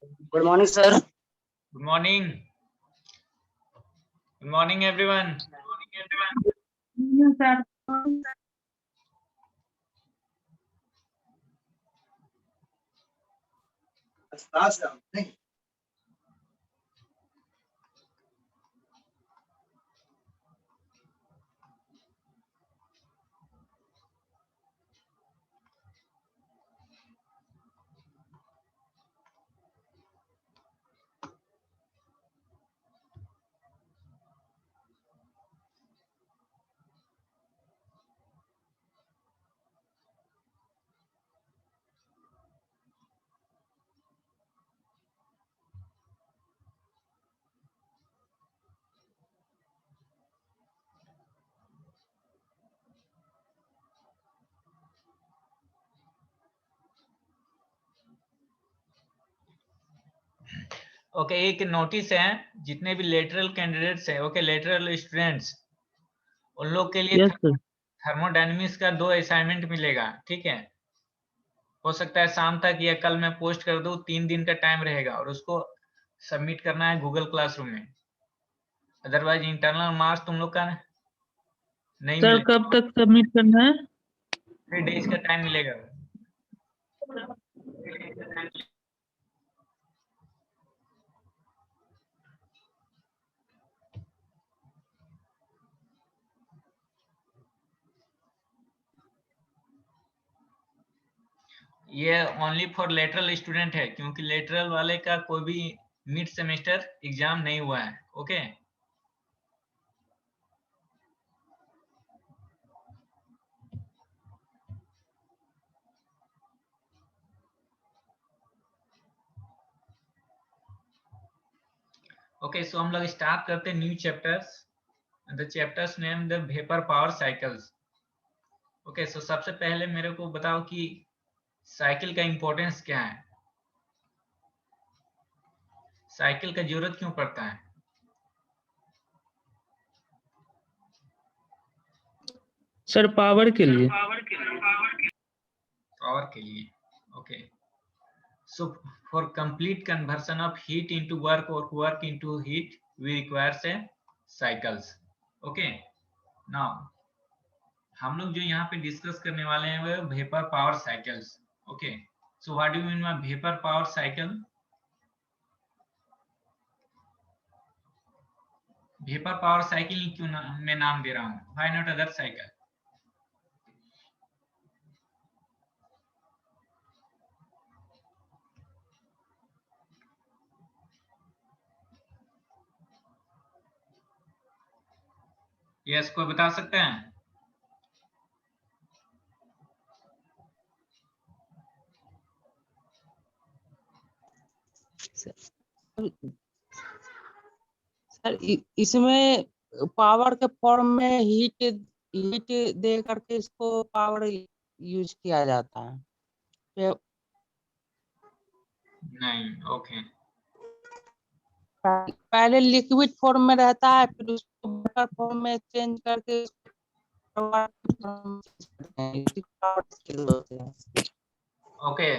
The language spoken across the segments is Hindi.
Good morning, sir. Good morning. Good morning, everyone. Yes, sir. Okay, एक नोटिस है, जितने भी लेटरल कैंडिडेट्स हैं, ओके, लेटरल स्टूडेंट्स, उन लोग के लिए यस सर। थर्मोडायनेमिक्स का 2 असाइनमेंट मिलेगा, ठीक है। हो सकता है शाम तक या कल मैं पोस्ट कर दूं, 3 दिन का टाइम रहेगा और उसको सबमिट करना है गूगल क्लासरूम में। अदरवाइज इंटरनल मार्क्स तुम लोग का नहीं सर मिलेगा। कब तक सबमिट करना है? 3 डेज का टाइम मिलेगा। ये ओनली फॉर लेटरल स्टूडेंट है, क्योंकि लेटरल वाले का कोई भी मिड सेमेस्टर एग्जाम नहीं हुआ है। ओके, ओके, सो हम लोग स्टार्ट करते हैं new chapters. The chapters name the vapour power cycles. Okay, so सबसे पहले मेरे को बताओ कि साइकिल का इंपॉर्टेंस क्या है, साइकिल का जरूरत क्यों पड़ता है? सर पावर के लिए। पावर के लिए, okay. So for complete conversion of heat into work or work into heat, we require say cycles. Okay. Now हम लोग जो यहाँ पे डिस्कस करने वाले हैं वो vapour power cycles. Okay, so what do you mean by vapour power cycle? Vapour power cycle क्यों मैं नाम दे रहा हूँ? Why not other cycle? Yes, कोई बता सकते हैं? सर इसमें पावर के फॉर्म में हीट दे करके इसको पावर यूज किया जाता है। नहीं, ओके। पहले लिक्विड फॉर्म में रहता है, फिर उसको वाटर फॉर्म में चेंज करके okay,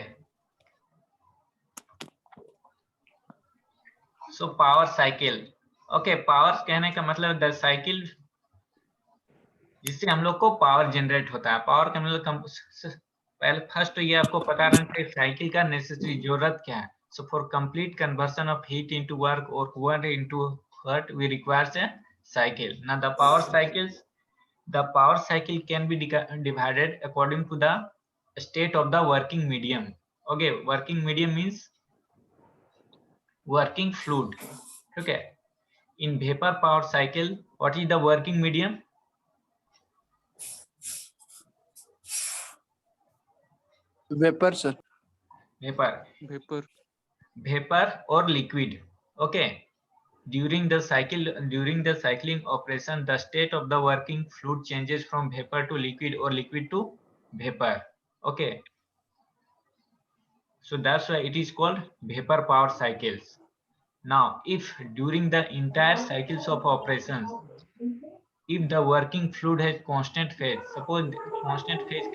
so power cycle. Okay, power कहने का मतलब द साइकिल जिससे हम लोग को पावर जनरेट होता है। पावर का मतलब पहले फर्स्ट तो ये आपको पता रहना चाहिए साइकिल का नेसेसरी जरूरत क्या है। So for complete conversion of heat into work और work into heat we requires a cycle. Now the power cycle can be divided according to the state of the working medium. Okay, working medium means working fluid. Okay, in vapor power cycle what is the working medium? Vapour sir. Vapour or liquid. Okay, during the cycling operation the state of the working fluid changes from vapor to liquid or liquid to vapor. Okay, so that's why it is called vapor power cycles. Now if during the entire cycles of operations if the working fluid has constant phase, suppose constant phase,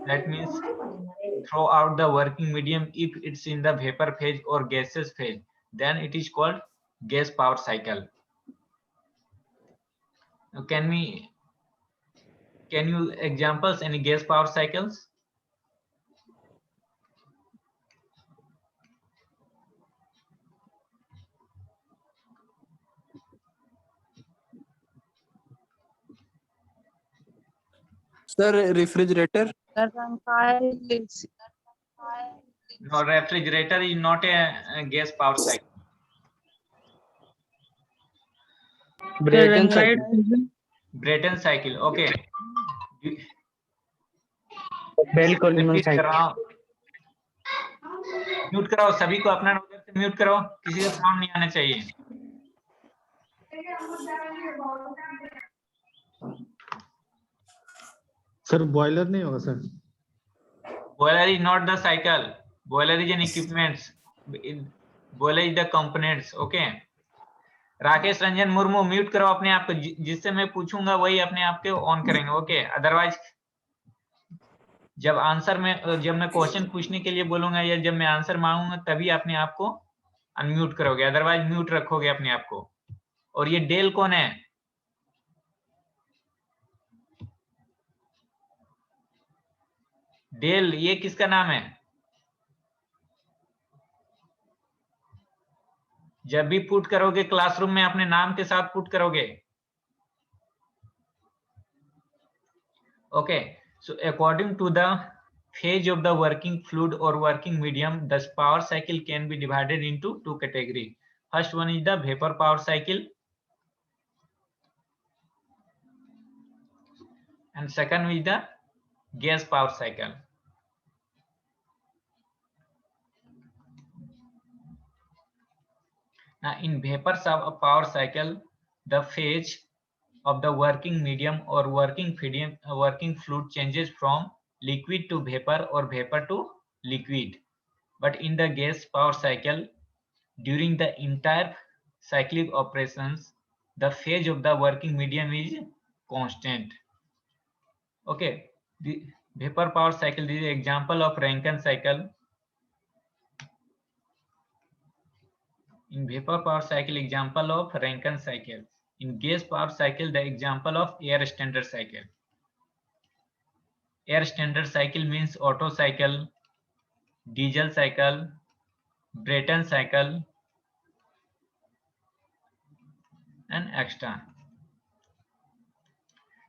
that means throughout the working medium if it's in the vapor phase or gaseous phase, then it is called gas power cycle. Now, can you examples any gas power cycles? Sir, refrigerator. Sir, No, refrigerator is not a gas power cycle. Brayton Brayton cycle. Brayton cycle, okay. Bell Coleman Repeat कर cycle. रहा हूं, म्यूट कराओ सभी को, अपना उधर से म्यूट करो, किसी का साउंड नहीं आना चाहिए। सर बॉयलर नहीं होगा sir? Boiler is not the cycle. Boiler is an equipments. Boiler is the components. Okay. Rakesh Ranjan Murmu mute करो अपने आप को, जिससे मैं पूछूंगा वही अपने आप को ऑन करेंगे। ओके, अदरवाइज जब मैं क्वेश्चन पूछने के लिए बोलूंगा या जब मैं आंसर मांगूंगा तभी अपने आप को अनम्यूट करोगे, अदरवाइज म्यूट रखोगे अपने आप को। और ये डेल कौन है? डेल ये किसका नाम है? जब भी पुट करोगे क्लासरूम में अपने नाम के साथ पुट करोगे। Okay, so according to the phase of the working fluid or working medium, the power cycle can be divided into two categories. First one is the vapor power cycle and second is the gas power cycle. Now in vapor power cycle, the phase of the working medium or working fluid changes from liquid to vapor or vapor to liquid. But in the gas power cycle, during the entire cyclic operations, the phase of the working medium is constant. Okay, the vapor power cycle, this is an example of Rankine cycle. In vapor power cycle, example of Rankine cycle. In gas power cycle, the example of air standard cycle. Air standard cycle means Otto cycle, diesel cycle, Brayton cycle, and extra.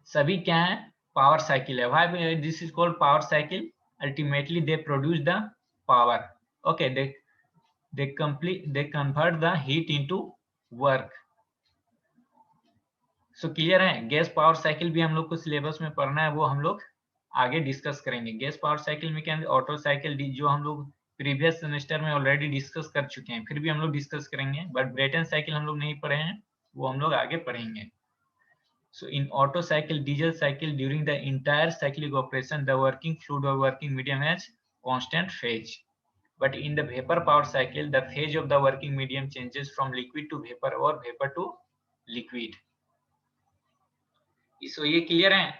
सभी क्या है? पावर साइकिल है। Why this is called power cycle? Ultimately, they produce the power. Okay, they convert the heat into work. So clear है? गैस पावर साइकिल भी हम लोग को सिलेबस में पढ़ना है, वो हम लोग आगे डिस्कस करेंगे। गैस पावर साइकिल में क्या है? ऑटो साइकिल जो हम लोग प्रीवियस सेमेस्टर में ऑलरेडी डिस्कस कर चुके हैं, फिर भी हम लोग डिस्कस करेंगे। बट ब्रेटन साइकिल हम लोग नहीं पढ़े हैं, वो हम लोग आगे पढ़ेंगे। So in Otto cycle, diesel cycle, during the entire cyclic operation, the working fluid or working medium has constant phase. But in the vapor power cycle, the phase of the working medium changes from liquid to vapor or vapor to liquid. So ये clear है?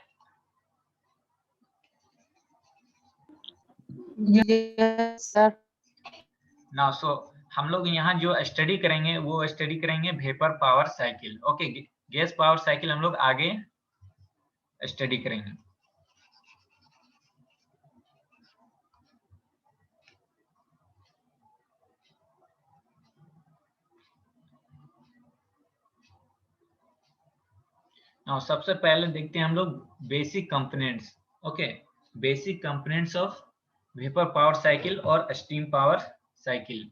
Yes, sir. Now, so हम लोग यहाँ जो स्टडी करेंगे वो स्टडी करेंगे vapour power cycle. Okay, gas power cycle हम लोग आगे स्टडी करेंगे। Now, सबसे पहले देखते हैं हम लोग basic components. Okay, basic components of vapour power cycle और स्टीम पावर साइकिल।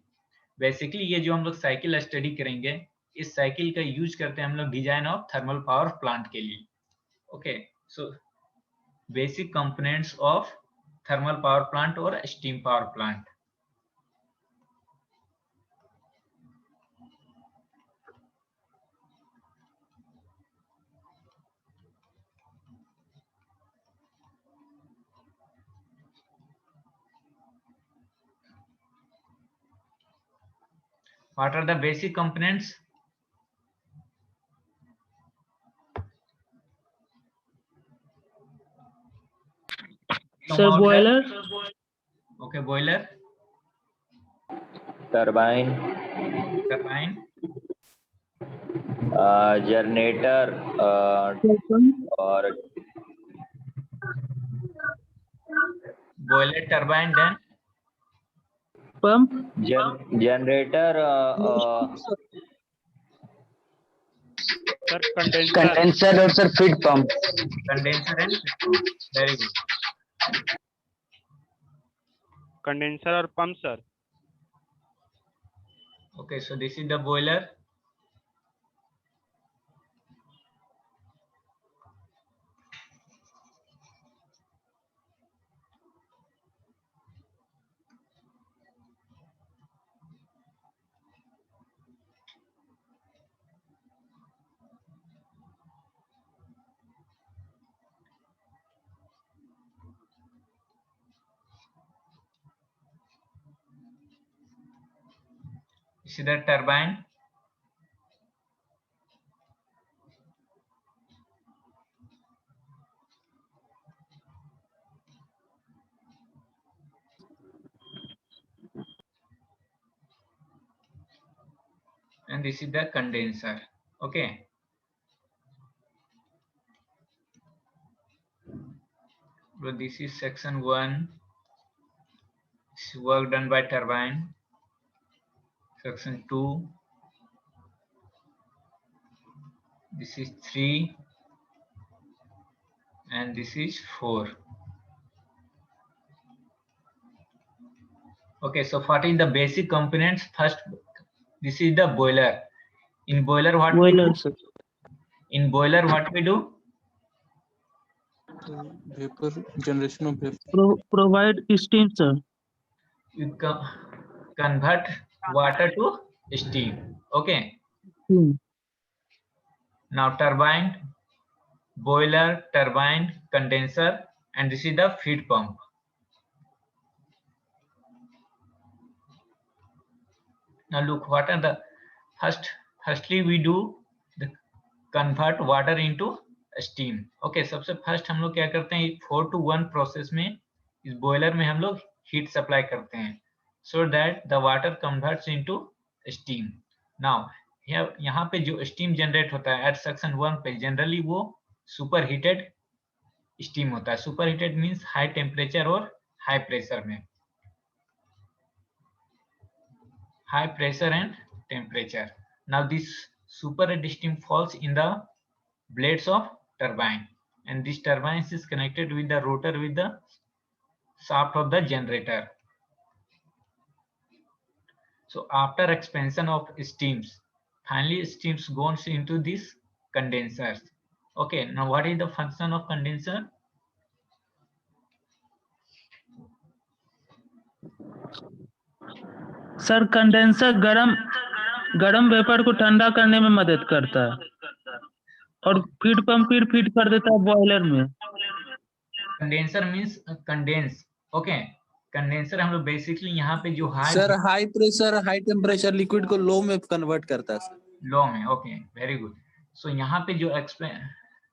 बेसिकली ये जो हम लोग साइकिल स्टडी करेंगे, इस साइकिल का यूज करते हैं हम लोग design of thermal power plant के लिए। Okay, so basic components of thermal power plant और steam power plant. What are the basic components? Sir, boiler. Okay, boiler, turbine, turbine, generator, or boiler, turbine, then Pump. generator, Sir, condenser. Condenser और sir feed pump. condenser and feed pump. Very good. Condenser or pump, sir. Okay, so this is the boiler. This is the turbine. And this is the condenser. Okay. So this is section 1. This is work done by turbine. Section 2. This is 3. And this is 4. Okay, so what is the basic components? First, this is the boiler. In boiler, what we do? Sir. In boiler, what we do? Vapor generation of vapor. Provide steam, sir. You convert water to steam. Okay. Now turbine, boiler, turbine, condenser, and this is the feed pump. Now look, what are the firstly we do the convert water into steam. Okay, सबसे फर्स्ट हम लोग क्या करते हैं 4-to-1 प्रोसेस में इस बॉयलर में हम लोग हीट सप्लाई करते हैं so that the water converts into steam. Now यहाँ पे जो स्टीम जनरेट होता है एट सेक्शन 1 पे जनरली वो सुपर हीटेड स्टीम होता है. Super heated means high temperature और हाई प्रेशर में. High pressure and temperature. Now this superheated steam falls in the blades of turbine, and this turbine is connected with the rotor with the shaft of the generator. So after expansion of steams, finally steams goes into these condensers. Okay, now what is the function of condenser? Sir condenser गरम वेपर को ठंडा करने में मदद करता है और फीड पंप फिर फीड कर देता है बॉयलर में. Condenser means condense. Okay, condenser हम लोग बेसिकली यहाँ पे जो sir high pressure high temperature liquid को लो में कन्वर्ट करता है सर. लो में. Okay, very good. सो यहाँ पे जो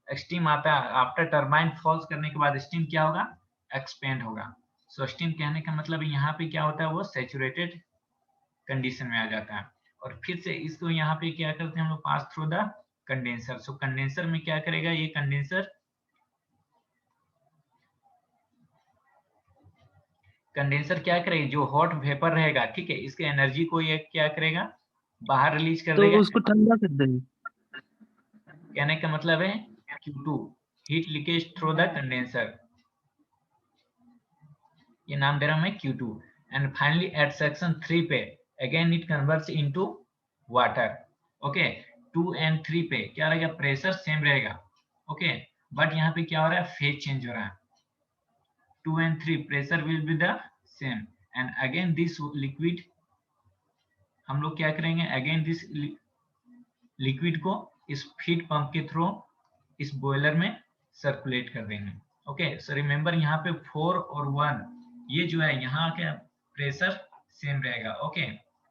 स्टीम आता है आफ्टर टरबाइन फॉल्स करने के बाद स्टीम क्या होगा? एक्सपेंड होगा. सो स्टीम कहने का मतलब यहाँ पे क्या होता है वो सैचुरेटेड कंडीशन में आ जाता है और फिर से इसको यहाँ पे क्या करते हैं हम लोग pass through the condenser. So condenser में क्या करेगा ये कंडेंसर क्या करेगा? जो हॉट वेपर रहेगा, ठीक है, इसके एनर्जी को ये क्या करेगा? बाहर रिलीज कर देगा, तो उसको ठंडा कर देगा. कहने का मतलब है Q2 heat leakage through the condenser. ये नाम दे रहा हूं मैं Q2. And finally at section 3 पे again it converts into water. Okay, 2 and 3 पे क्या रहेगा? प्रेशर सेम रहेगा. ओके, बट यहाँ पे क्या हो रहा है? फेज चेंज हो रहा है. 2 and 3 pressure will be the same and again this liquid हम लोग क्या करेंगे? अगेन दिस लिक्विड को इस फीड पंप के थ्रू इस बॉयलर में सर्कुलेट कर देंगे. ओके, सो रिमेंबर यहाँ पे 4 और 1 ये जो है यहाँ का प्रेशर सेम रहेगा. ओके,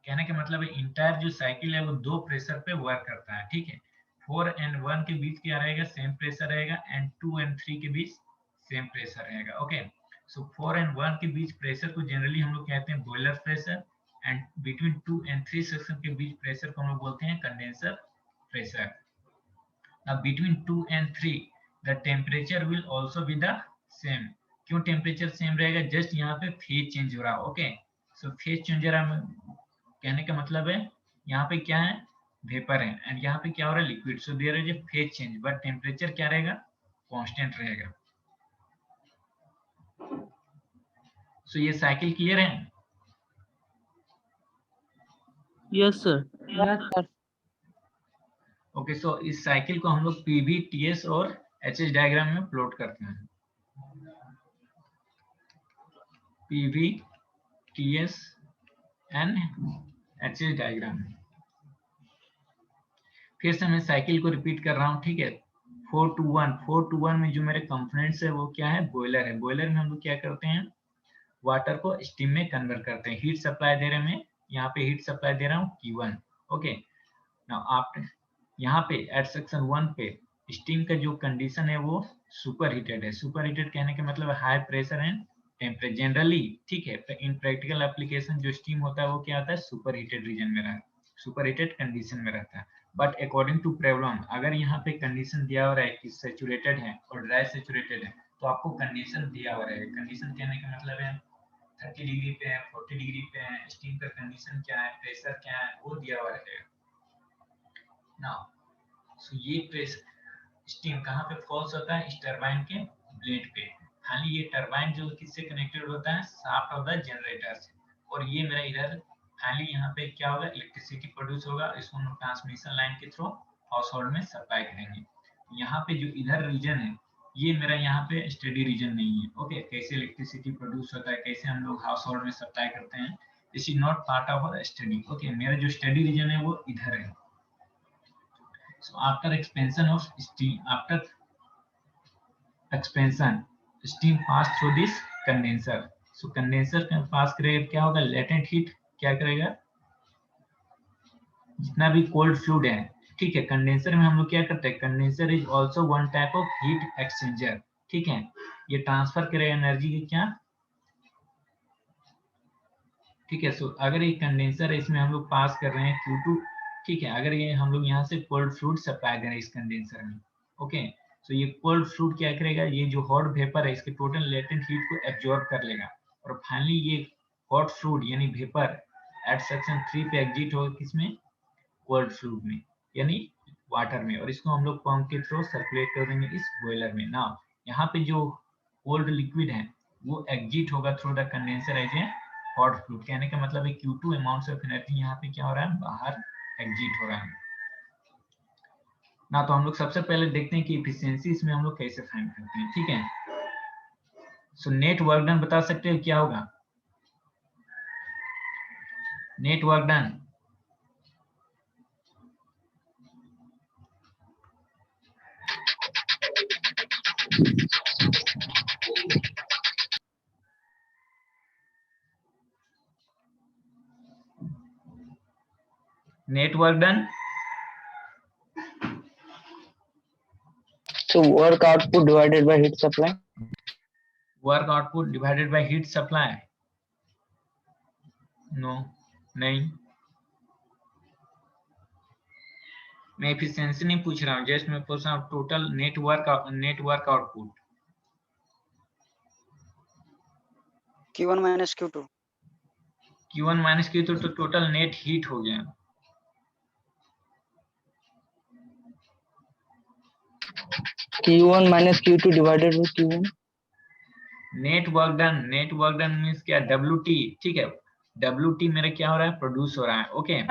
कहने का मतलब है इंटायर जो साइकिल है वो 2 प्रेशर पे वर्क करता है. ठीक है, 4 and 1 के बीच क्या रहेगा? सेम प्रेशर रहेगा एंड 2 and 3 के बीच सेम प्रेशर रहेगा. ओके, सो 4 and 1 के बीच प्रेशर को जनरली हम लोग कहते हैं boiler pressure, and between 2 and 3 section के बीच प्रेशर को हम लोग बोलते हैं condenser pressure. Now between 2 and 3 the temperature will also be the same. क्यों टेम्परेचर सेम रहेगा? जस्ट यहाँ पे फेज चेंज हो रहा है. ओके, सो फेज चेंज हो रहा है कहने का मतलब है यहाँ पे क्या है, वेपर है, एंड यहाँ पे क्या हो रहा है, liquid. So there is a phase change, but temperature क्या रहेगा, कांस्टेंट रहेगा. सो ये साइकिल क्लियर है? Yes sir. Yes, sir. Okay, so इस साइकिल को हम लोग पीवी, टीएस और एचएस डायग्राम में प्लॉट करते हैं. PV, TS and HS diagram. फिर से मैं साइकिल को रिपीट कर रहा हूँ, ठीक है. 4 to 1 में जो मेरे कंपोनेंट्स है वो क्या है, बॉयलर है. बॉयलर में हम लोग क्या करते हैं, वाटर को स्टीम में कन्वर्ट करते हैं. हीट सप्लाई दे रहे हैं, मैं यहाँ पे हीट सप्लाई दे रहा हूँ Q1. ओके, नाउ आफ्टर यहाँ पे एट सेक्शन 1 पे स्टीम का जो कंडीशन है वो सुपर हीटेड है. सुपर हीटेड कहने का मतलब high pressure and temperature generally, ठीक है. इन प्रैक्टिकल एप्लीकेशन जो स्टीम होता है वो क्या होता है, सुपर हीटेड रीजन में रहता है, सुपर हीटेड कंडीशन में रहता है. बट अकॉर्डिंग टू प्रॉब्लम, अगर यहाँ पे कंडीशन दिया हुआ है कि सैचुरेटेड है और ड्राई सैचुरेटेड है, तो आपको कंडीशन दिया हुआ रहेगा. कंडीशन कहने का मतलब है 30 डिग्री पे है, 40 डिग्री पे है, स्टीम का कंडीशन क्या है, प्रेशर क्या है, वो दिया हुआ रहेगा. नाउ सो ये प्रेशर स्टीम कहाँ पे फॉल्स होता है, इस टरबाइन के ब्लेड पे. खाली ये टरबाइन जो किससे कनेक्टेड होता है, शाफ्ट ऑफ द जनरेटर से. और ये मेरा इधर खाली यहाँ पे क्या होगा, इलेक्ट्रिसिटी प्रोड्यूस होगा. इसको हम ट्रांसमिशन लाइन के थ्रू हाउस होल्ड में सप्लाई करेंगे. यहाँ पे जो इधर रीजन है ये मेरा यहाँ पे स्टडी रीजन नहीं है. ओके, कैसे इलेक्ट्रिसिटी प्रोड्यूस होता है, कैसे हम लोग हाउस होल्ड में सप्लाई करते हैं, this is not part of our study. Okay, मेरा जो स्टडी रीजन है वो इधर है. So after expansion of steam, after expansion, steam pass through this condenser. So condenser का पास करेगा, क्या होगा, latent heat क्या करेगा, जितना भी cold fluid है, ठीक है. कंडेंसर में हम लोग क्या करते हैं, condenser is also one type of heat exchanger, ठीक है. ये ट्रांसफर करेगा एनर्जी की क्या, ठीक है. सो अगर ये कंडेंसर है, इसमें हम लोग पास कर रहे हैं Q2, ठीक है. अगर ये हम लोग यहाँ से कोल्ड फ्लूइड सप्लाई करें इस कंडेंसर में, ओके, सो ये कोल्ड फ्लूइड क्या करेगा, ये जो हॉट वेपर है इसके टोटल लेटेंट हीट को एब्जॉर्ब कर लेगा. और फाइनली ये हॉट फ्लूइड यानी वेपर एट सेक्शन 3 पे एग्जिट होगा, किसमें, कोल्ड फ्लूइड में यानी वाटर में. और इसको हम लोग पंप के थ्रू सर्कुलेट कर देंगे इस बॉयलर में. ना यहाँ पे जो कोल्ड लिक्विड है वो एग्जिट होगा through the condenser as a hot fluid. कहने का मतलब है Q2 अमाउंट्स ऑफ एनर्जी यहाँ पे क्या हो रहा है, बाहर एग्जिट हो रहा है ना. तो हम लोग सबसे पहले देखते हैं कि एफिशिएंसी इसमें हम लोग कैसे फाइंड करते हैं, ठीक है. सो नेट वर्क डन बता सकते हो क्या होगा, net work done, net work done. So work output divided by heat supply. Work output divided by heat supply. No, नहीं, मैं एफिशिएंसी नहीं पूछ रहा हूँ, जस्ट मैं पूछ रहा हूँ total network output. Q1 minus Q2. Q1 minus Q2 तो टोटल नेट हीट हो गया. Q1 minus Q2 divided by Q1. Net work done means क्या, WT, ठीक है. WT मेरा क्या हो रहा है, प्रोड्यूस हो रहा है, ओके.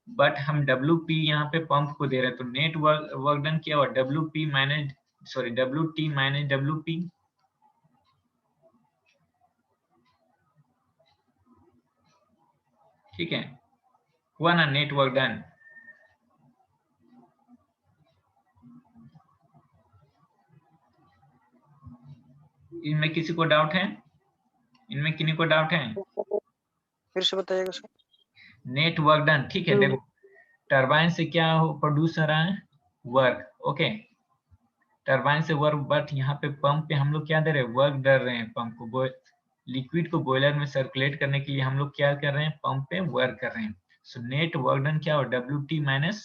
बट हम WP यहाँ पे पंप को दे रहे हैं, तो नेट वर्क डन क्या हुआ, WT माइनस WP. ठीक है, हुआ ना नेट वर्क डन. इनमें किसी को डाउट है, इनमें किन्हीं को डाउट है, फिर से बताइएगा सर. नेट वर्क डन, ठीक है. देखो टरबाइन से क्या प्रोड्यूस हो रहा है, वर्क, ओके. टरबाइन से वर्क, बट यहाँ पे पंप पे हम लोग क्या दे रहे हैं, वर्क दे रहे हैं पंप को, लिक्विड को बॉयलर में सर्कुलेट करने के लिए हम लोग क्या कर रहे हैं, पंप पे वर्क कर रहे हैं। सो नेट वर्क डन क्या हो, WT minus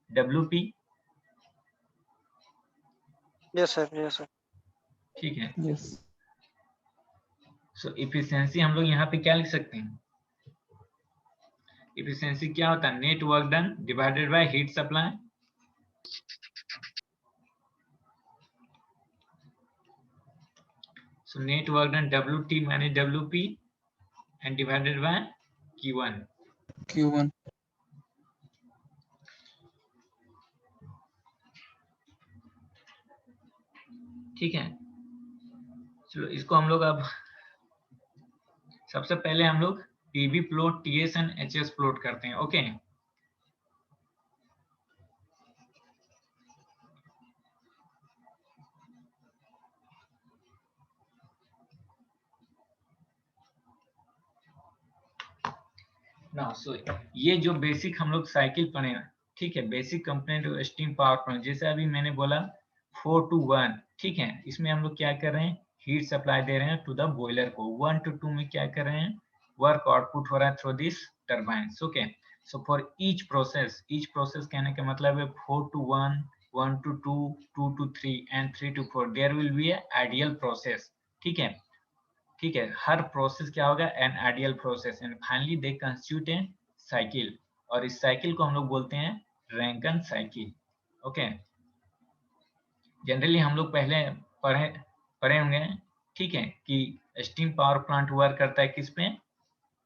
WP। Yes sir. ठीक है। Yes. सो इफिशियंसी हम लोग यहाँ पे क्या लिख सकते हैं, इफिशियंसी क्या होता है, net work done divided by heat supply. So net work done WT minus WP and divided by Q1. Q1. ठीक है, चलो इसको हम लोग अब सबसे पहले हम लोग PV plot, TS and HS plot करते हैं। ओके, ना सो ये जो बेसिक हम लोग साइकिल पढ़े हैं, ठीक है, basic component of steam power plant, जैसे अभी मैंने बोला 4 to 1, ठीक है, इसमें हम लोग क्या कर रहे हैं, हीट सप्लाई दे रहे हैं टू द बॉयलर को। 1 to 2 में क्या कर रहे हैं, वर्क आउटपुट हो रहा है through this turbines. Okay, so for each process कहने का मतलब है 4 to 1, 1 to 2, 2 to 3 and 3 to 4 there will be a ideal process. ठीक है, ठीक है, हर प्रोसेस क्या होगा, an ideal process, and finally they constitute a cycle, और इस साइकिल को हम लोग बोलते हैं रैंकन साइकिल। ओके, जनरली हम लोग पहले पढ़े होंगे, ठीक है, कि स्टीम पावर प्लांट वर्क करता है किस पे,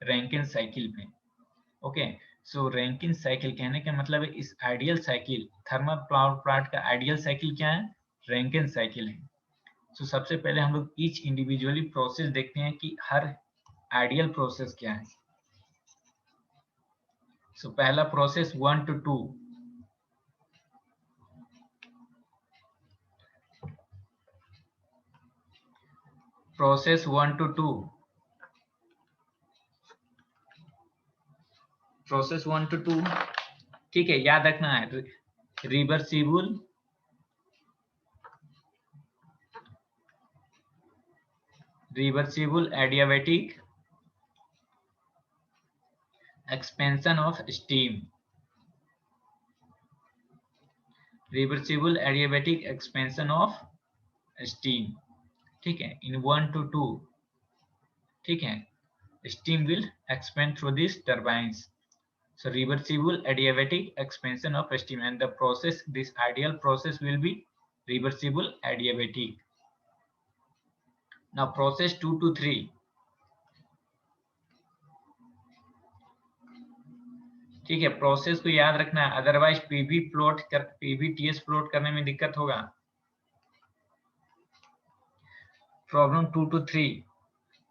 रैंकिन साइकिल पे। ओके, सो रैंकिन साइकिल कहने का मतलब है इस ideal cycle, thermal power plant का आइडियल साइकिल क्या है, रैंकिन साइकिल है। तो सबसे पहले हम लोग ईच इंडिविजुअली प्रोसेस देखते हैं कि हर आइडियल प्रोसेस क्या है। सो पहला process 1 to 2, process 1 to 2, process 1 to 2, ठीक है, याद रखना है reversible adiabatic expansion of steam, reversible adiabatic expansion of steam. ठीक है, इन 1 to 2, ठीक है, steam will expand through these turbines. So reversible adiabatic expansion of steam, and the process, this ideal process will be reversible adiabatic. Now process 2 to 3, ठीक है, प्रोसेस को याद रखना है, अदरवाइज PVTS प्लॉट करने में दिक्कत होगा। Problem 2 to 3,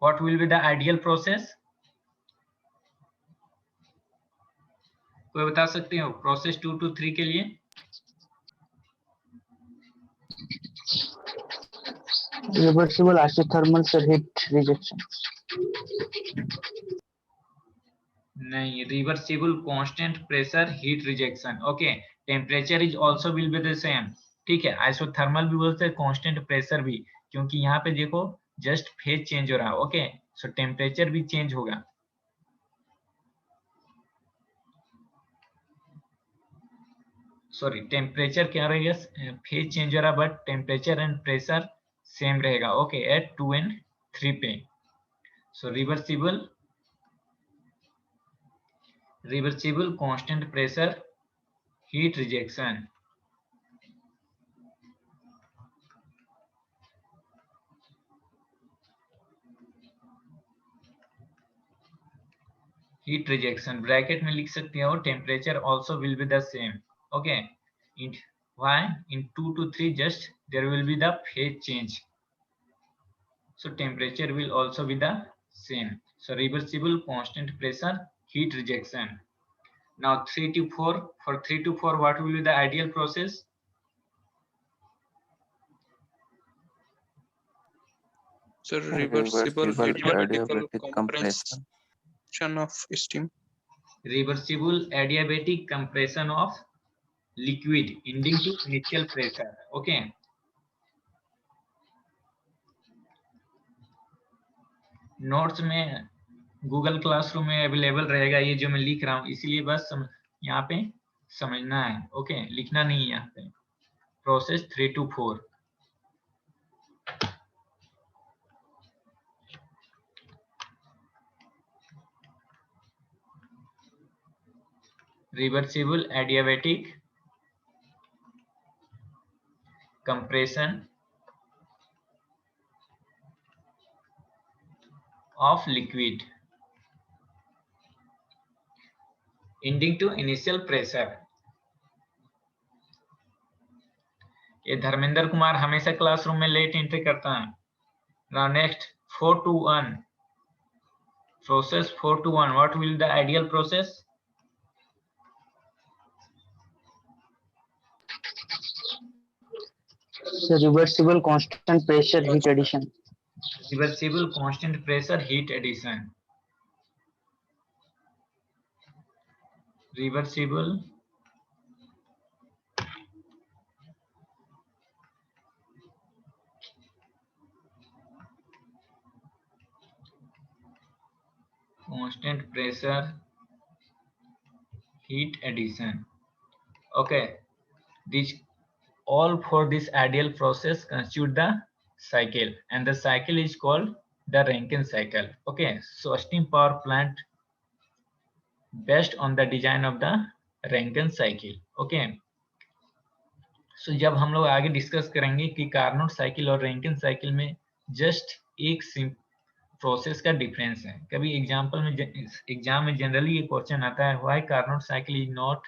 what will be the ideal process? कोई बता सकते हो प्रोसेस 2 to 3 के लिए? Reversible isothermal heat rejection. नहीं, reversible constant pressure heat rejection. Okay, temperature is also will be the same. ठीक है, आइसोथर्मल भी बोलते हैं, कांस्टेंट प्रेशर भी, क्योंकि यहाँ पे देखो जस्ट फेज चेंज हो रहा है। ओके, सो टेम्परेचर भी चेंज होगा। सॉरी, टेम्परेचर क्या रहेगा, फेज चेंज हो रहा है, but temperature and pressure same रहेगा। ओके, एट 2 and 3 पे। So reversible constant pressure heat rejection. Heat rejection bracket में लिख सकते हो, temperature also will be the same. Okay, why in 2 to 3 just there will be the phase change, so temperature will also be the same. So reversible constant pressure heat rejection. Now 3 to 4, for 3 to 4 what will be the ideal process? So reversible adiabatic compression of steam. Reversible adiabatic compression of liquid ending to initial pressure. Okay, notes में गूगल क्लासरूम में अवेलेबल रहेगा ये जो मैं लिख रहा हूँ, इसीलिए बस यहाँ पे समझना है। ओके, लिखना नहीं है यहाँ पे। Process 3 to 4। Reversible adiabatic, compression of liquid ending to initial pressure। ये धर्मेंद्र कुमार हमेशा क्लासरूम में लेट एंट्री करता है। Now next 4 to 1 process 4 to 1 what will the ideal process? So reversible constant pressure heat addition. Reversible constant pressure heat addition। Reversible constant pressure heat addition। Okay, this all for this ideal process constitute the cycle, and the cycle is called the Rankine cycle। Okay, so steam power plant based on the design of the Rankine cycle। Okay, so जब हम लोग आगे डिस्कस करेंगे कि कार्नोट साइकिल और रैंकिन साइकिल में जस्ट एक प्रोसेस का डिफरेंस है। कभी एग्जाम में जनरली ये क्वेश्चन आता है, why Carnot cycle is not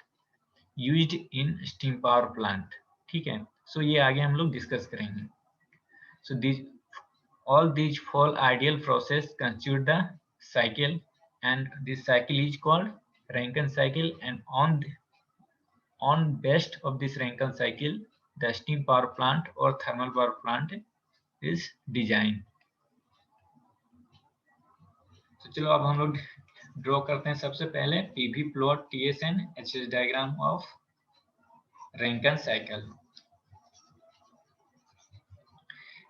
used in steam power plant. ठीक है, सो ये आगे हम लोग डिस्कस करेंगे। सो all these four ideal process constitute the cycle, and this cycle is called Rankine cycle, and on best of this Rankine cycle the steam power plant or thermal power plant is designed। तो चलो अब हम लोग ड्रॉ करते हैं। सबसे पहले PV plot TSN HS diagram of Rankine cycle.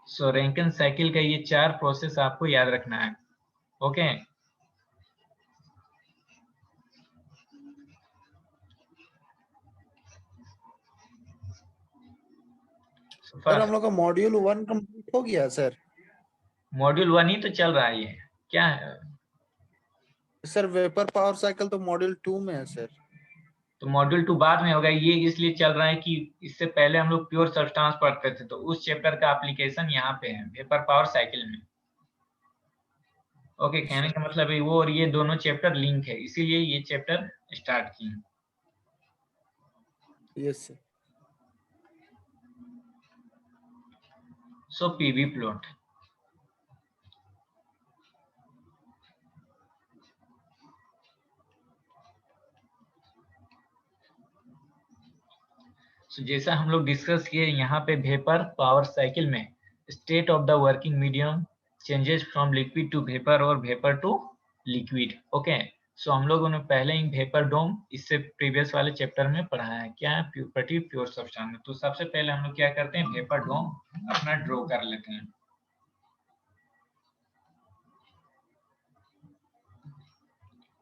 So Rankine cycle का ये 4 प्रोसेस आपको याद रखना है। ओके, सर हम लोग का मॉड्यूल 1 कंप्लीट हो गया सर। मॉड्यूल 1 ही तो चल रहा है, ये क्या है सर? वेपर पावर साइकिल तो मॉड्यूल 2 में है सर। तो मॉड्यूल 2 बाद में होगा, ये इसलिए चल रहा है कि इससे पहले हम लोग प्योर सब्सटेंस पढ़ते थे, तो उस चैप्टर का एप्लीकेशन यहाँ पे है वेपर पावर साइकिल में। ओके, कहने का मतलब है वो और ये दोनों चैप्टर लिंक है, इसीलिए ये चैप्टर स्टार्ट किए। Yes sir. So PV plot, so, जैसा हम लोग डिस्कस किए यहाँ पे वेपर पावर साइकिल में state of the working medium changes from liquid to vapour और vapour to liquid. Okay, so हम लोगों ने पहले ही वेपर डोम इससे प्रीवियस वाले चैप्टर में पढ़ा है, क्या है प्रॉपर्टी प्योर सब्सटेंस। तो सबसे पहले हम लोग क्या करते हैं, वेपर डोम अपना ड्रॉ कर लेते हैं।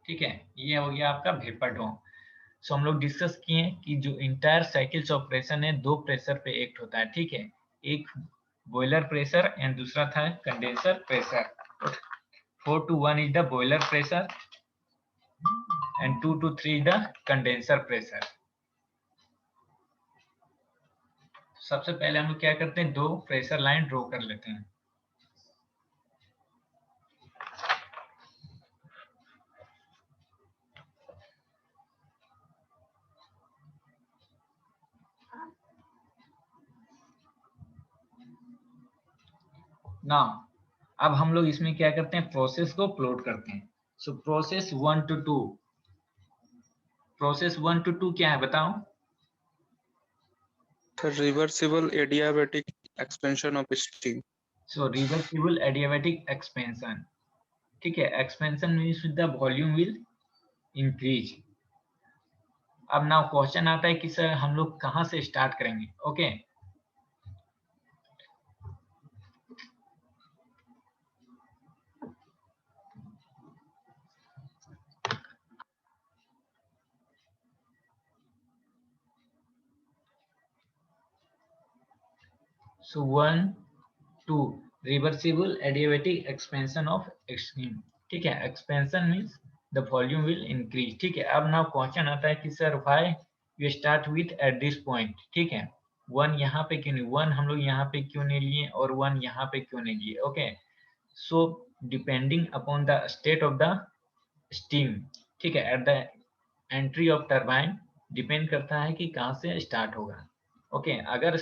ठीक है, ये हो गया आपका वेपर डोम। सो हम लोग डिस्कस किए कि जो इंटायर साइकिल्स ऑपरेशन है 2 प्रेशर पे एक्ट होता है। ठीक है, एक बॉयलर प्रेशर एंड दूसरा था condenser pressure. 4 to 1 is the boiler pressure and 2 to 3 is the condenser pressure। सबसे पहले हम लोग क्या करते हैं, 2 प्रेशर लाइन ड्रॉ कर लेते हैं। नाउ अब हम लोग इसमें क्या करते हैं, प्रोसेस को प्लॉट करते हैं। So process 1 to 2, process 1 to 2 क्या है बताओ? Reversible adiabatic expansion of steam. So reversible adiabatic expansion. ठीक है, expansion means the volume will increase. अब नाउ क्वेश्चन आता है कि सर हम लोग कहां से स्टार्ट करेंगे। Okay, so 1 2 reversible adiabatic expansion of steam. ठीक है, expansion means the volume will increase. ठीक है, अब नाउ क्वेश्चन आता है कि sir why you start with at this point. ठीक है, 1 यहाँ पे क्यों नहीं, 1 हम लोग यहाँ पे क्यों नहीं लिए और 1 यहाँ पे क्यों नहीं लिए। Okay, so depending upon the state of the steam, ठीक है, at the entry of turbine depend करता है कि कहाँ से स्टार्ट होगा। ओके, अगर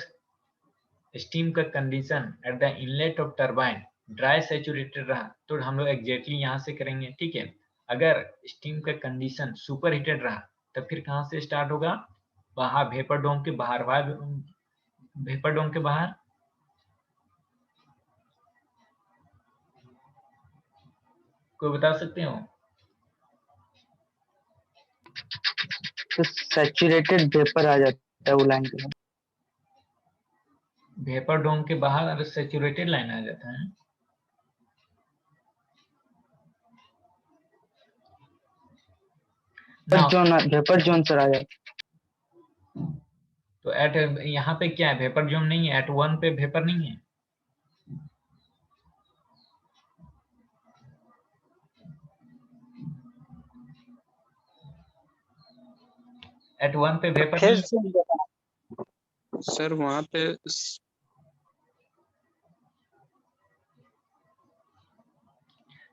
स्टीम का condition at the inlet of turbine dry saturated रहा तो हम लोग एग्जैक्टली यहाँ से करेंगे। ठीक है, अगर स्टीम का कंडीशन सुपर हीटेड रहा तो फिर कहाँ से स्टार्ट होगा, बाहर वेपर डोम के बाहर, वेपर डोम के बाहर। कोई बता सकते हो? तो सैचुरेटेड वेपर आ जाता है वो लाइन के बाद। वेपर डोम के बाहर अगर सैचुरेटेड लाइन आ जाता है वेपर जोन सर आ जाता है। तो एट यहाँ पे क्या है, वेपर जोन नहीं है, एट 1 पे वेपर नहीं है। एट 1 पे वेपर नहीं है। सर वहाँ पे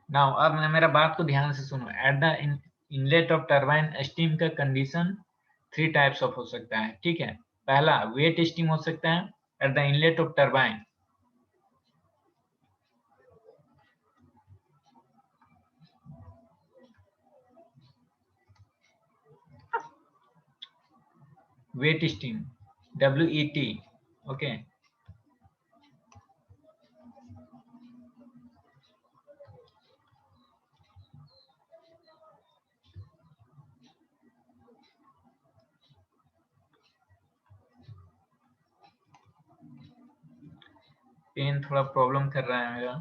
नाउ अब मेरा बात को ध्यान से सुनो। Eight the inlet of turbine steam का कंडीशन 3 टाइप्स ऑफ हो सकता है। ठीक है, पहला वेट स्टीम हो सकता है at the inlet of turbine. Wet steam WET। Okay, pen थोड़ा प्रॉब्लम कर रहा है मेरा।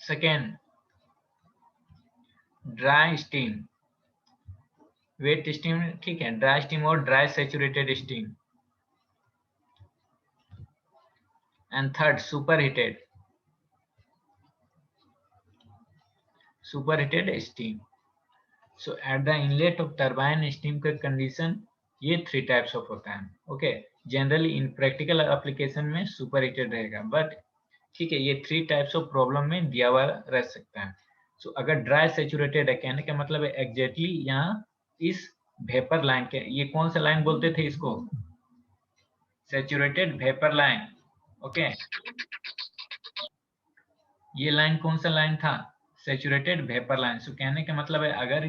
Second dry steam, wet steam. ठीक है, ड्राई स्टीम और dry saturated steam. And third super heated steam. So at the inlet of turbine steam का कंडीशन ये 3 टाइप्स ऑफ होता है। Okay, generally in practical application में सुपर हीटेड रहेगा, बट ठीक है, ये 3 टाइप्स ऑफ प्रॉब्लम में दिया हुआ रह सकता है। सो अगर ड्राई सैचुरेटेड है, कहने का मतलब है एग्जैक्टली यहाँ इस वेपर लाइन के, ये कौन सा लाइन बोलते थे इसको, सैचुरेटेड वेपर लाइन। ओके, ये लाइन कौन सा लाइन था, सैचुरेटेड वेपर लाइन। सो कहने का मतलब है अगर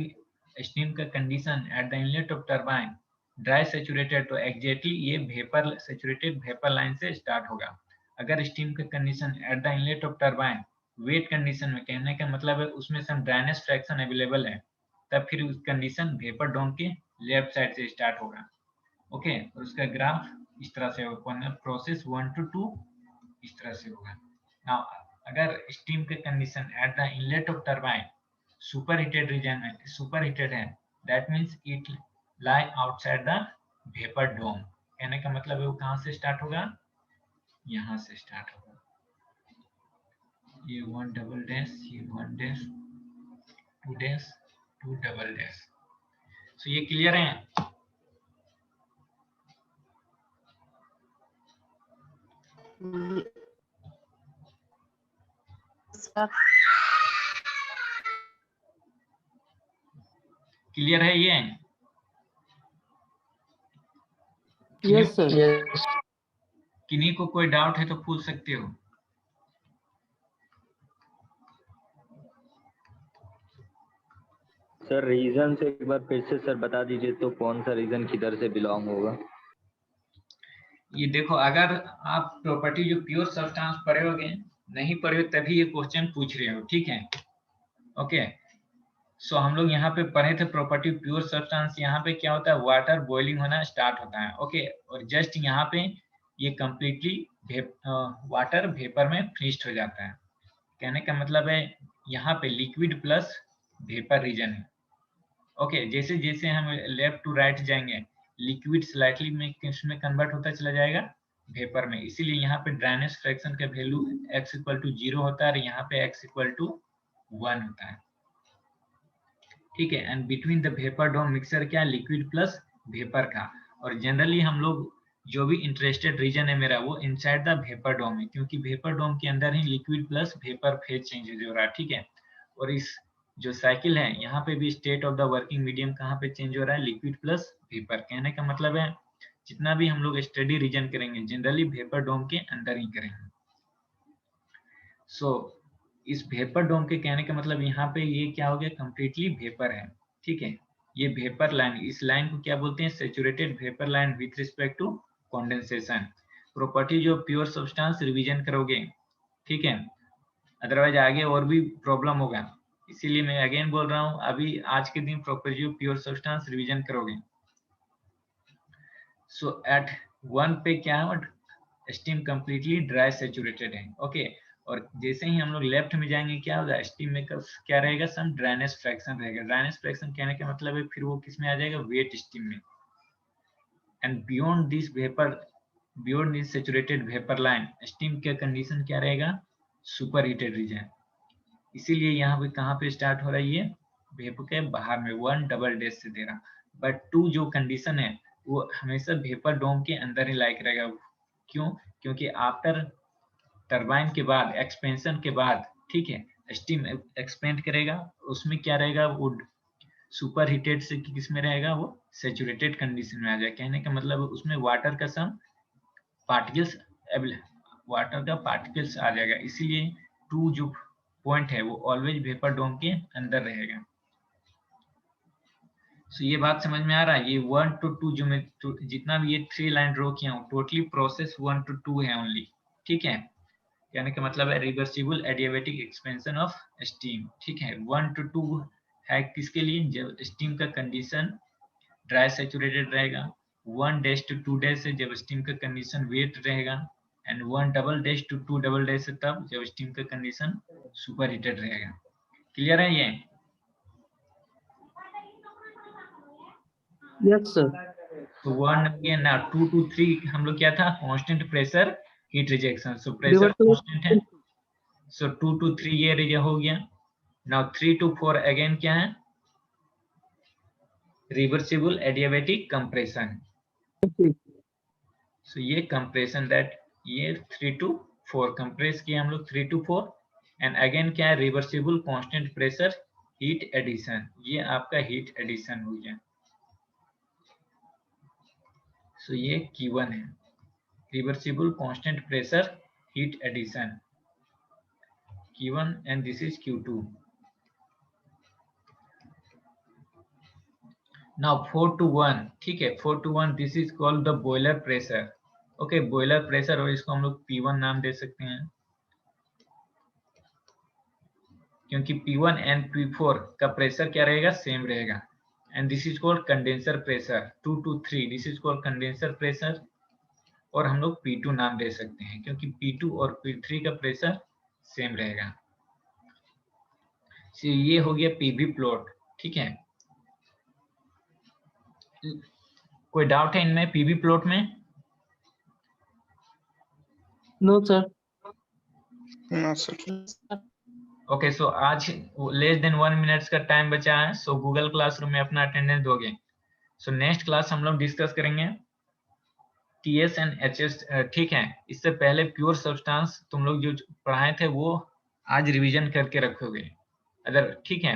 स्टीम का condition at the inlet of turbine dry saturated तो एग्जैक्टली ये वेपर सैचुरेटेड वेपर लाइन से स्टार्ट होगा। अगर स्टीम का condition at the inlet of turbine wait condition में, कहने का मतलब है उसमें सम ड्राइनेस फ्रैक्शन अवेलेबल है, तब फिर उस कंडीशन वेपर डोम के लेफ्ट साइड से स्टार्ट होगा। ओके, और उसका ग्राफ इस तरह से होगा, प्रोसेस 1 to 2 इस तरह से होगा। नाउ अगर स्टीम के condition at the inlet of turbine superheated region में, सुपर हीटेड है, that means it lie outside the vapour dome. कहने का मतलब है वो कहाँ से स्टार्ट होगा, यहाँ से स्टार्ट होगा। ये 1 डबल डैश, ये 1 डैश, 2 डैश, 2 डबल डैश। सो ये क्लियर है? क्लियर है ये? Yes sir. किन्हीं को कोई डाउट है तो पूछ सकते हो। सर रीजन से एक बार फिर से सर बता दीजिए तो कौन सा रीजन किधर से बिलोंग होगा। ये देखो, अगर आप प्रॉपर्टी जो प्योर सब्सटेंस पढ़े होगे, नहीं पढ़े हो तभी ये क्वेश्चन पूछ रहे हो। ठीक है, ओके। सो हम लोग यहाँ पे पढ़े थे प्रॉपर्टी प्योर सब्सटेंस। यहाँ पे क्या होता है, वाटर बॉइलिंग होना स्टार्ट होता है। ओके, और जस्ट यहाँ पे ये कंप्लीटली वाटर वेपर में फ्रीज हो जाता है। कहने का मतलब है यहाँ पे लिक्विड प्लस वेपर रीजन है। ओके, जैसे जैसे हम लेफ्ट टू राइट जाएंगे लिक्विड स्लाइटली में किसमें कन्वर्ट होता चला जाएगा, वेपर में। इसीलिए यहाँ पे ड्राइनेस फ्रैक्शन का वैल्यू x = 0 होता है और यहाँ पे x = 1 होता है। ठीक है, and between the vapour dome mixture क्या, लिक्विड प्लस वेपर का। और जनरली हम लोग जो भी इंटरेस्टेड रीजन है मेरा वो इनसाइड द वेपर डोम है, क्योंकि वेपर डोम के अंदर ही liquid plus vapour phase change हो रहा है। ठीक है, और इस जो साइकिल है यहाँ पे भी state of the working medium कहाँ पे चेंज हो रहा है, लिक्विड प्लस वेपर। कहने का मतलब है जितना भी हम लोग स्टडी रीजन करेंगे जनरली वेपर डोम के अंदर ही करेंगे। सो इस वेपर डोम के कहने का मतलब यहाँ पे ये क्या हो गया, कंप्लीटली वेपर है। ठीक है, ये वेपर लाइन, इस लाइन को क्या बोलते हैं, saturated vapour line with respect to condensation. Property जो प्योर सब्सटेंस रिवीजन करोगे, ठीक है, अदरवाइज आगे और भी प्रॉब्लम होगा। इसीलिए मैं अगेन बोल रहा हूँ, अभी आज के दिन property of pure substance revision करोगे। सो एट 1 पे क्या है, स्टीम कंप्लीटली ड्राई सैचुरेटेड है। ओके, और जैसे ही हम लोग लेफ्ट में जाएंगे क्या होगा, स्टीम में क्या रहेगा, सम ड्राइनेस फ्रैक्शन रहेगा। ड्राइनेस फ्रैक्शन कहने का मतलब है फिर वो किस में आ जाएगा, वेट स्टीम में। And beyond this vapour, beyond this saturated vapour line, steam का कंडीशन क्या रहेगा, सुपर हीटेड रीजन। इसीलिए यहाँ पे कहाँ पे स्टार्ट हो रहा है, ये वेपर के बाहर में 1 डबल डैश से दे रहा। बट 2 जो कंडीशन है वो हमेशा वेपर डोम के अंदर ही लाइक रहेगा। क्यों, क्योंकि आफ्टर टरबाइन के बाद, एक्सपेंशन के बाद, ठीक है, स्टीम एक्सपेंड करेगा, उसमें क्या रहेगा, वो सुपर हीटेड से किस में रहेगा, वो सैचुरेटेड कंडीशन में आ जाए। कहने का मतलब उसमें वाटर का सम पार्टिकल्स, वाटर का पार्टिकल्स आ जाएगा। इसीलिए 2 जो पॉइंट है वो ऑलवेज वेपर डोम के अंदर रहेगा। सो ये बात समझ में आ रहा है। ये 1 to 2 जो मैं जितना भी ये 3 लाइन ड्रॉ किया हूँ, टोटली प्रोसेस 1 to 2 है ओनली। ठीक है, कहने का मतलब है reversible adiabatic expansion of steam. ठीक है, 1 to 2 है किसके लिए, जब स्टीम का कंडीशन ड्राई सैचुरेटेड रहेगा। 1 dash to 2 dash से जब स्टीम का कंडीशन वेट रहेगा, and 1 double dash to 2 double dash से तब जब स्टीम का कंडीशन सुपर हीटेड रहेगा। क्लियर है ये? Yes sir. तो 1 अगेन ना 2 to 3 हम लोग क्या था, constant pressure heat rejection. So pressure constant है, सो 2 to 3 ये रिजेक्ट हो गया। नाउ 3 to 4 अगेन क्या है, रिवर्सिबल एडियाबैटिक कंप्रेशन। सो ये कंप्रेशन दैट ये 3 to 4 कंप्रेस किया हम लोग 3 to 4, एंड अगेन क्या है, reversible constant pressure heat addition. ये आपका हीट एडिशन हो गया। सो ये Q1 है, reversible constant pressure heat addition Q1, and this is Q2। Now 4 to 1, ठीक है, 4 to 1 this is called the boiler pressure. Okay, boiler pressure, और इसको हम लोग P1 नाम दे सकते हैं, क्योंकि P1 एंड P4 का प्रेशर क्या रहेगा, सेम रहेगा। And this is called condenser pressure. 2 to 3 this is called condenser pressure, और हम लोग P2 नाम दे सकते हैं क्योंकि P2 और P3 का प्रेशर सेम रहेगा। so, ये हो गया PV प्लॉट। ठीक है, कोई डाउट है इनमें, PV प्लॉट में? No sir. No, sir. Okay, so आज लेस देन 1 मिनट्स का टाइम बचा है। सो गूगल क्लासरूम में अपना अटेंडेंस दोगे। सो नेक्स्ट क्लास हम लोग डिस्कस करेंगे TS एंड HS। ठीक है, इससे पहले प्योर सब्सटेंस तुम लोग जो पढ़ाए थे वो आज रिवीजन करके रखोगे। अगर ठीक है,